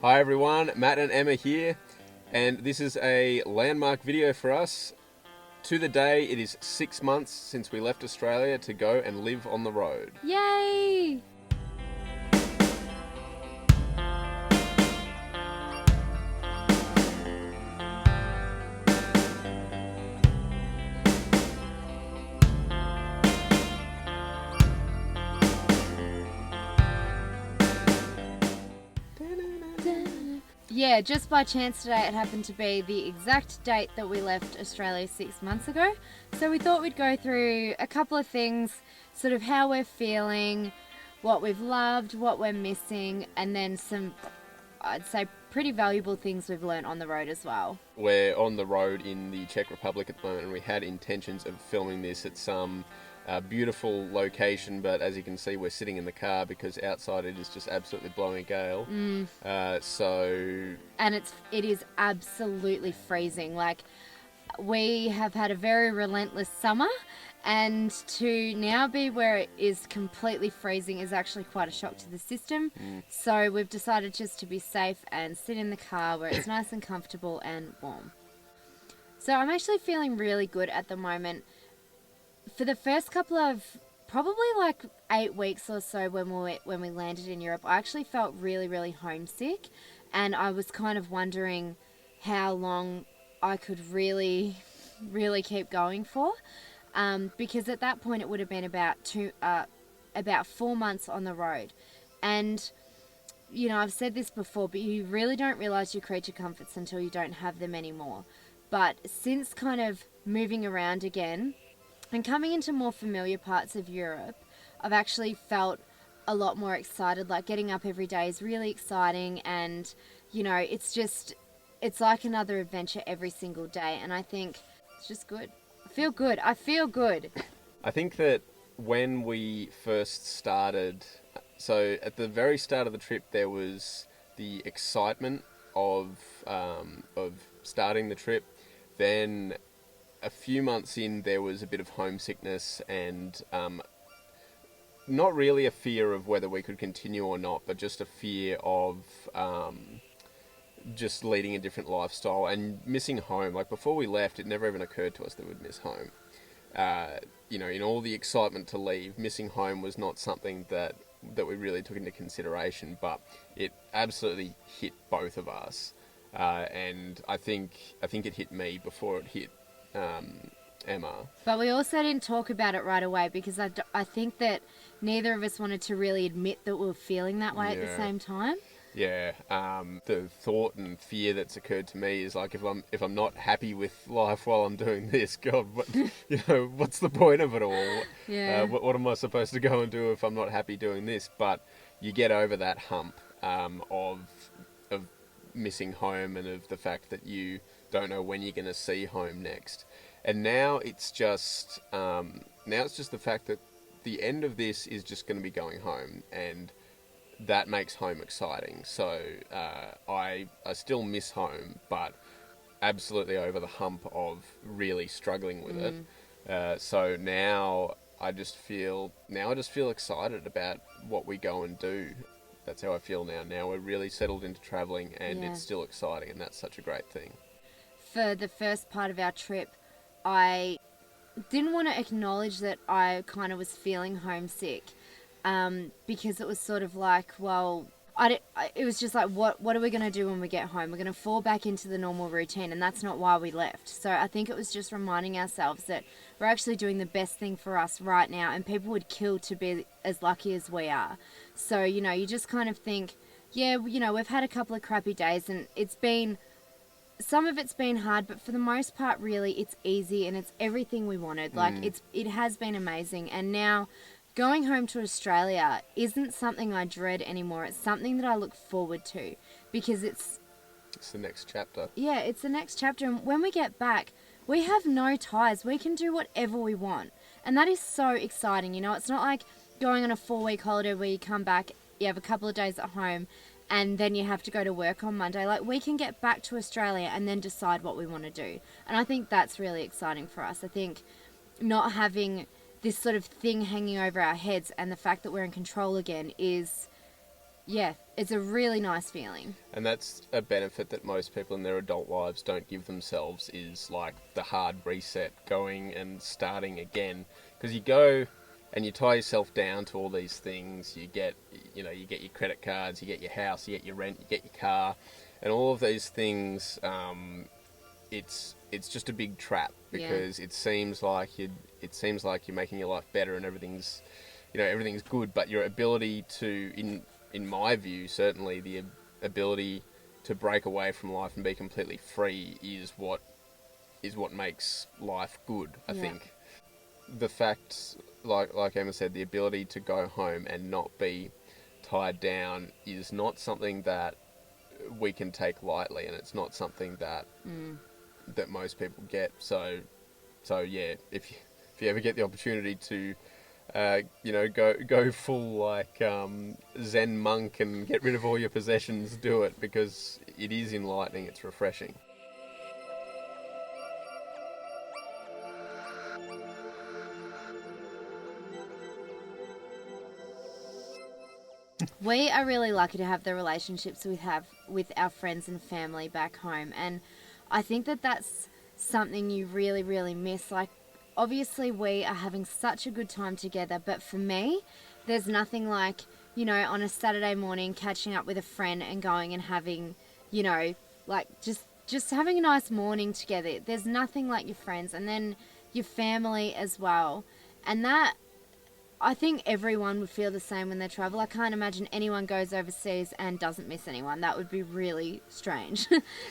Hi everyone, Matt and Emma here, and this is a landmark video for us. To the day, it is 6 months since we left Australia to go and live on the road. Yay! Yeah, just by chance today it happened to be the exact date that we left Australia 6 months ago. So we thought we'd go through a couple of things, sort of how we're feeling, what we've loved, what we're missing, and then some, I'd say, pretty valuable things we've learnt on the road as well. We're on the road in the Czech Republic at the moment, and we had intentions of filming this at some beautiful location, but as you can see, we're sitting in the car because outside it is just absolutely blowing a gale. And it is absolutely freezing. Like, we have had a very relentless summer, and to now be where it is completely freezing is actually quite a shock to the system. So we've decided just to be safe and sit in the car where it's nice and comfortable and warm. So I'm actually feeling really good at the moment. For the first couple of probably like 8 weeks or so when we landed in Europe, I actually felt really, really homesick, and I was kind of wondering how long I could really, really keep going for, because at that point it would have been about 4 months on the road, and you know, I've said this before, but you really don't realize your creature comforts until you don't have them anymore. But since kind of moving around again and coming into more familiar parts of Europe, I've actually felt a lot more excited. Like, getting up every day is really exciting, and you know, it's like another adventure every single day, and I think it's just good. I feel good. I think that when we first started, so at the very start of the trip, there was the excitement of starting the trip. Then a few months in, there was a bit of homesickness and not really a fear of whether we could continue or not, but just a fear of just leading a different lifestyle and missing home. Like, before we left, it never even occurred to us that we'd miss home. You know, in all the excitement to leave, missing home was not something that we really took into consideration, but it absolutely hit both of us. And I think it hit me before it hit Emma. But we also didn't talk about it right away because I think that neither of us wanted to really admit that we were feeling that way at the same time. Yeah, the thought and fear that's occurred to me is like, if I'm not happy with life while I'm doing this, God, what's the point of it all? Yeah. What am I supposed to go and do if I'm not happy doing this? But you get over that hump of missing home and of the fact that you don't know when you're going to see home next. And now it's just the fact that the end of this is just going to be going home, and that makes home exciting. So I still miss home, but absolutely over the hump of really struggling with it. So now I just feel excited about what we go and do. That's how I feel now. Now we're really settled into traveling, and it's still exciting, and that's such a great thing. For the first part of our trip, I didn't want to acknowledge that I kind of was feeling homesick, because it was sort of like, well, it was just like, what are we going to do when we get home? We're going to fall back into the normal routine, and that's not why we left. So I think it was just reminding ourselves that we're actually doing the best thing for us right now, and people would kill to be as lucky as we are. So, you know, you just kind of think, yeah, you know, we've had a couple of crappy days, and some of it's been hard, but for the most part, really, it's easy, and it's everything we wanted. Like, it has been amazing, and now going home to Australia isn't something I dread anymore. It's something that I look forward to, because it's the next chapter. Yeah, it's the next chapter, and when we get back, we have no ties. We can do whatever we want, and that is so exciting. You know, it's not like going on a 4-week holiday where you come back, you have a couple of days at home, and then you have to go to work on Monday. Like, we can get back to Australia and then decide what we want to do. And I think that's really exciting for us. I think not having this sort of thing hanging over our heads and the fact that we're in control again is Yeah, it's a really nice feeling. And that's a benefit that most people in their adult lives don't give themselves, is like the hard reset, going and starting again. Because you go and you tie yourself down to all these things. You get your credit cards, you get your house, you get your rent, you get your car, and all of these things. It's just a big trap, because it seems like you're making your life better and everything's good, but your ability to, in my view, certainly the ability to break away from life and be completely free is what makes life good. I think the fact, like Emma said, the ability to go home and not be tied down is not something that we can take lightly, and it's not something that most people get. So yeah, if you ever get the opportunity to go full like Zen monk and get rid of all your possessions, do it, because it is enlightening. It's refreshing. We are really lucky to have the relationships we have with our friends and family back home, and I think that that's something you really, really miss. Like, obviously, we are having such a good time together, but for me, there's nothing like, on a Saturday morning catching up with a friend and going and having, like just having a nice morning together. There's nothing like your friends, and then your family as well, and that. I think everyone would feel the same when they travel. I can't imagine anyone goes overseas and doesn't miss anyone. That would be really strange.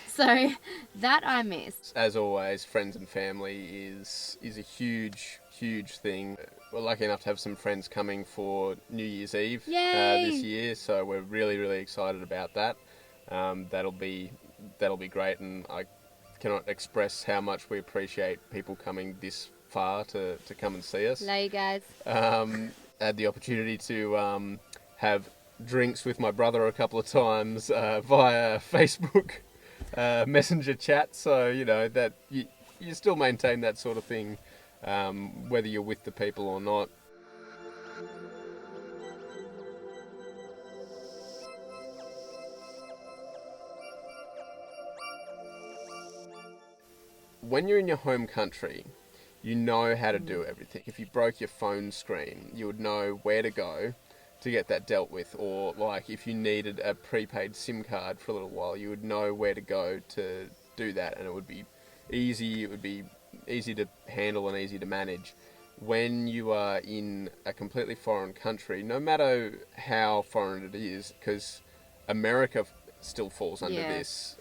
So that I miss. As always, friends and family is a huge thing. We're lucky enough to have some friends coming for New Year's Eve this year, so we're really, really excited about that. That'll be great, and I cannot express how much we appreciate people coming this far to come and see us. Hello, you guys. Had the opportunity to have drinks with my brother a couple of times via Facebook messenger chat, so that you still maintain that sort of thing whether you're with the people or not. When you're in your home country, you know how to do everything. If you broke your phone screen, you would know where to go to get that dealt with. Or like if you needed a prepaid SIM card for a little while, you would know where to go to do that, and it would be easy. It would be easy to handle and easy to manage. When you are in a completely foreign country, no matter how foreign it is, because America still falls under this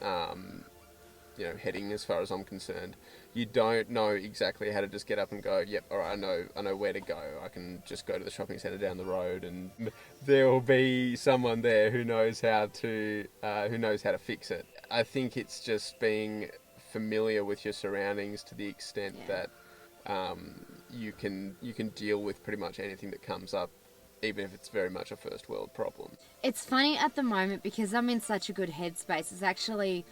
heading as far as I'm concerned. You don't know exactly how to just get up and go, yep, all right, I know where to go. I can just go to the shopping centre down the road, and there will be someone there who knows how to fix it. I think it's just being familiar with your surroundings to the extent that you can deal with pretty much anything that comes up, even if it's very much a first world problem. It's funny at the moment because I'm in such a good headspace. It's actually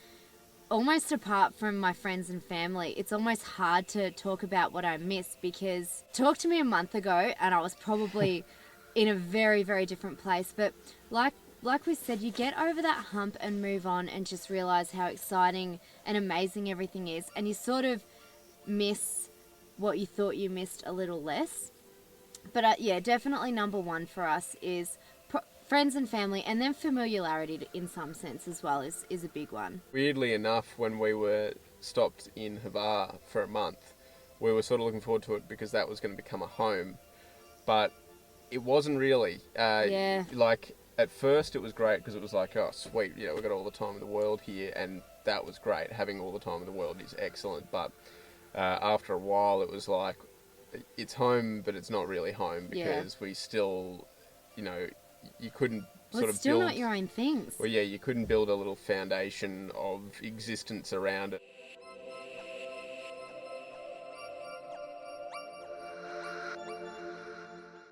almost apart from my friends and family, it's almost hard to talk about what I miss, because talk to me a month ago and I was probably in a very, very different place. But like we said, you get over that hump and move on and just realize how exciting and amazing everything is. And you sort of miss what you thought you missed a little less. But definitely number one for us is friends and family, and then familiarity in some sense as well is a big one. Weirdly enough, when we were stopped in Hvar for a month, we were sort of looking forward to it because that was going to become a home. But it wasn't really. Like, at first it was great because it was like, oh, sweet, we've got all the time in the world here, and that was great. Having all the time in the world is excellent. But after a while, it was like, it's home, but it's not really home, because we still, you couldn't sort of it's still build, not your own things. Well, yeah, you couldn't build a little foundation of existence around it.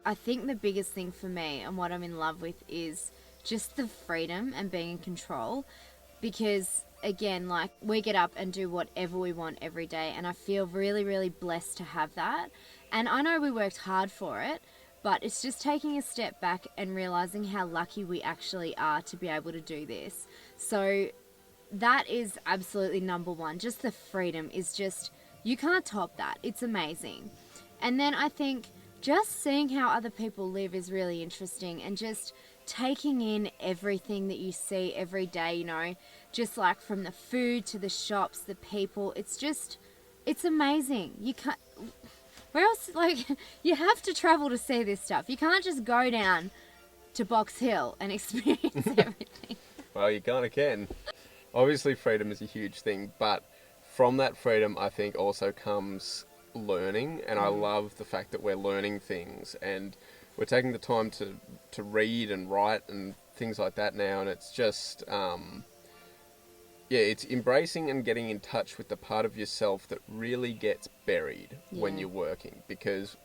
I think the biggest thing for me and what I'm in love with is just the freedom and being in control, because again, like, we get up and do whatever we want every day, and I feel really, really blessed to have that. And I know we worked hard for it, But it's just taking a step back and realizing how lucky we actually are to be able to do this. So that is absolutely number one. Just the freedom is just, you can't top that. It's amazing. And then I think just seeing how other people live is really interesting, and just taking in everything that you see every day, you know, just like from the food to the shops, the people. It's amazing. You can't, where else, like, you have to travel to see this stuff. You can't just go down to Box Hill and experience everything. Well, you kind of can. Obviously, freedom is a huge thing, but from that freedom, I think also comes learning, and I love the fact that we're learning things, and we're taking the time to read and write and things like that now, and it's just, it's embracing and getting in touch with the part of yourself that really gets buried when Yeah. you're working, because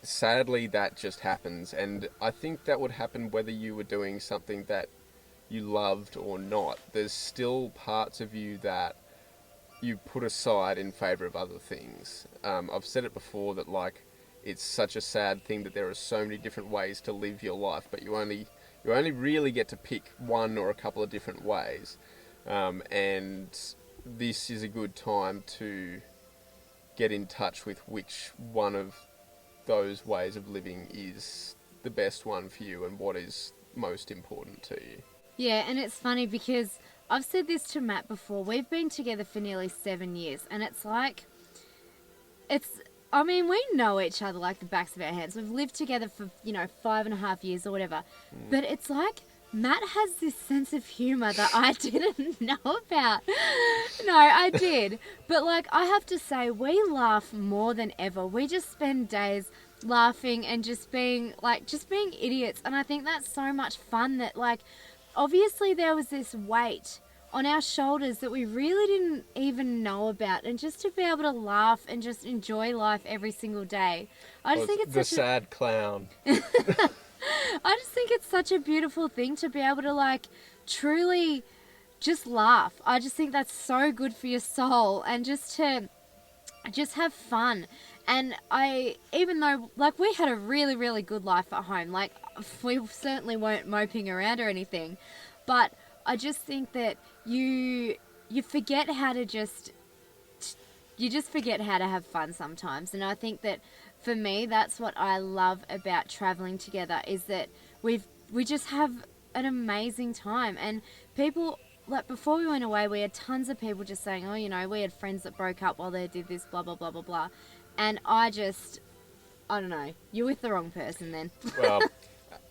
sadly that just happens, and I think that would happen whether you were doing something that you loved or not. There's still parts of you that you put aside in favour of other things. I've said it before that, like, it's such a sad thing that there are so many different ways to live your life, but you only really get to pick one or a couple of different ways. And this is a good time to get in touch with which one of those ways of living is the best one for you and what is most important to you. Yeah, and it's funny because I've said this to Matt before. We've been together for nearly 7 years, and it's like, I mean, we know each other like the backs of our hands. We've lived together for, 5.5 years or whatever. But it's like, Matt has this sense of humour that I didn't know about. No, I did. But, like, I have to say, we laugh more than ever. We just spend days laughing and just being idiots. And I think that's so much fun that, like, obviously there was this weight on our shoulders that we really didn't even know about, and just to be able to laugh and just enjoy life every single day. I just think it's the such sad clown. I just think it's such a beautiful thing to be able to, like, truly just laugh. I just think that's so good for your soul, and just to just have fun. And even though, like, we had a really, really good life at home, like, we certainly weren't moping around or anything, but I just think that you forget how to you just forget how to have fun sometimes. And I think that for me, that's what I love about traveling together, is that we just have an amazing time. And people, like, before we went away, we had tons of people just saying, oh, we had friends that broke up while they did this, blah, blah, blah, blah, blah. And I don't know, you're with the wrong person then. Well,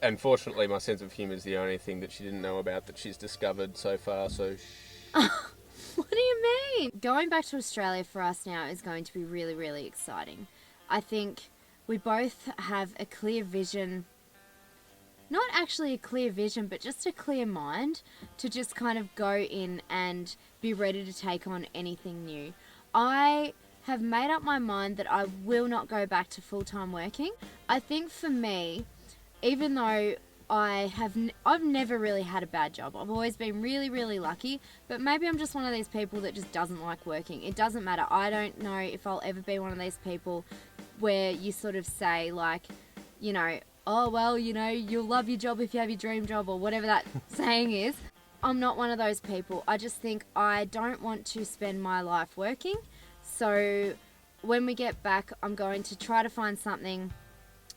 unfortunately, my sense of humour is the only thing that she didn't know about that she's discovered so far, so... What do you mean? Going back to Australia for us now is going to be really, really exciting. I think we both have a clear vision, not actually a clear vision, but just a clear mind to just kind of go in and be ready to take on anything new. I have made up my mind that I will not go back to full-time working. I think for me, even though I've never really had a bad job. I've always been really, really lucky, but maybe I'm just one of these people that just doesn't like working. It doesn't matter. I don't know if I'll ever be one of these people where you sort of say, like, oh, well, you'll love your job if you have your dream job, or whatever that saying is. I'm not one of those people. I just think I don't want to spend my life working. So when we get back, I'm going to try to find something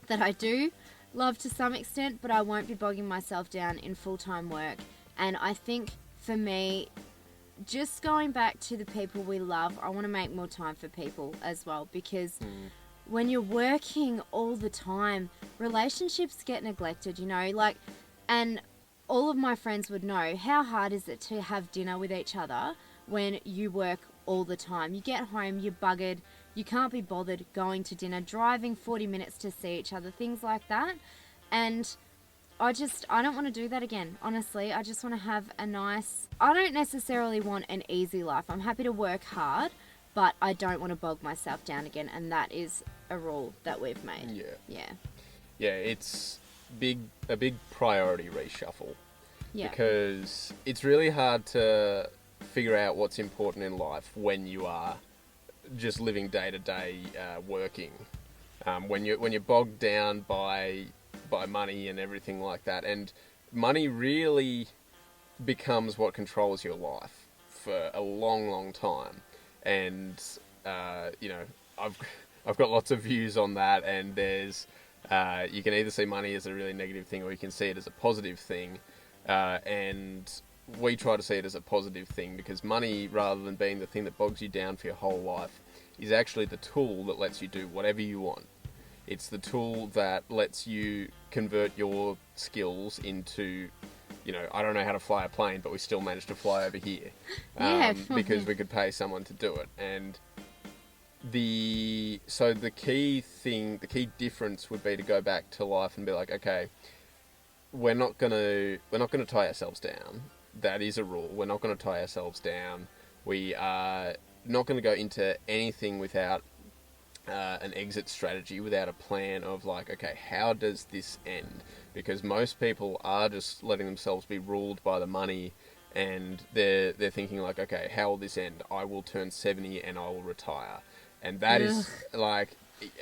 that I do love to some extent, but I won't be bogging myself down in full-time work. And I think for me, just going back to the people we love, I want to make more time for people as well, because when you're working all the time, relationships get neglected, and all of my friends would know, how hard is it to have dinner with each other when you work all the time? You get home, you're buggered, you can't be bothered going to dinner, driving 40 minutes to see each other, things like that. And I don't want to do that again, honestly. I just want to have I don't necessarily want an easy life. I'm happy to work hard, but I don't want to bog myself down again. And that is a rule that we've made. Yeah, it's a big priority reshuffle. Yeah. Because it's really hard to figure out what's important in life when you are just living day to day working. when you're bogged down by money and everything like that, and money really becomes what controls your life for a long time. And you know, I've got lots of views on that, and there's you can either see money as a really negative thing or you can see it as a positive thing, and we try to see it as a positive thing, because money, rather than being the thing that bogs you down for your whole life, is actually the tool that lets you do whatever you want. It's the tool that lets you convert your skills into, you know, I don't know how to fly a plane, but we still managed to fly over here, because we could pay someone to do it. And the key difference would be to go back to life and be like, okay, we're not gonna tie ourselves down. That is a rule. We're not going to tie ourselves down. We are not going to go into anything without an exit strategy, without a plan of like, okay, how does this end? Because most people are just letting themselves be ruled by the money, and they're thinking like, okay, how will this end? I will turn 70 and I will retire. And that is like,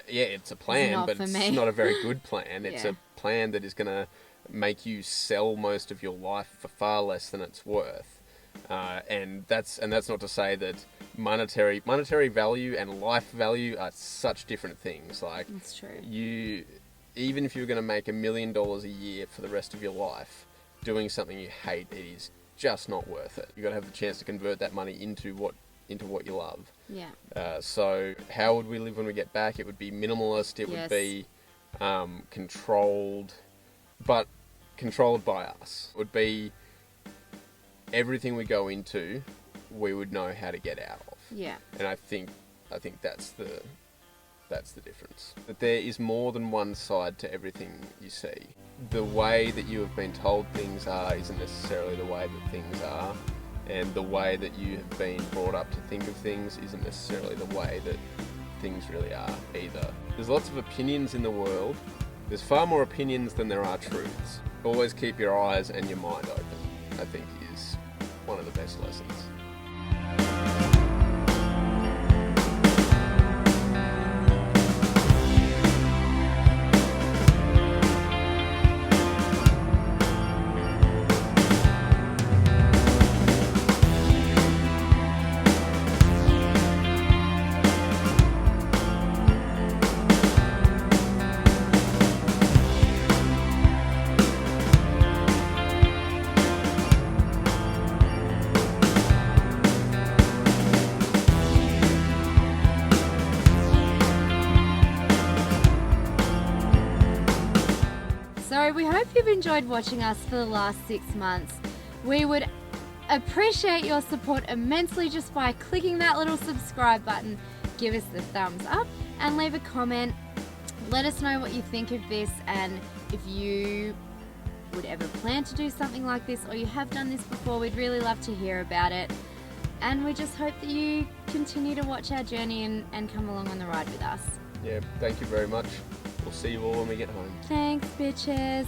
yeah, it's a plan, but it's not a very good plan. It's a plan that is going to make you sell most of your life for far less than it's worth, and that's not to say that monetary value and life value are such different things. Like, that's true. Even if you're going to make $1 million a year for the rest of your life doing something you hate, it is just not worth it. You've got to have the chance to convert that money into what you love. Yeah. So how would we live when we get back? It would be minimalist. It would be controlled, but controlled by us. It would be everything we go into, we would know how to get out of. Yeah. And I think that's the difference. That there is more than one side to everything you see. The way that you have been told things are isn't necessarily the way that things are, and the way that you have been brought up to think of things isn't necessarily the way that things really are either. There's lots of opinions in the world. There's far more opinions than there are truths. Always keep your eyes and your mind open, I think, is one of the best lessons. So we hope you've enjoyed watching us for the last 6 months. We would appreciate your support immensely just by clicking that little subscribe button, give us the thumbs up and leave a comment. Let us know what you think of this, and if you would ever plan to do something like this, or you have done this before, we'd really love to hear about it. And we just hope that you continue to watch our journey and come along on the ride with us. Yeah, thank you very much. We'll see you all when we get home. Thanks, bitches.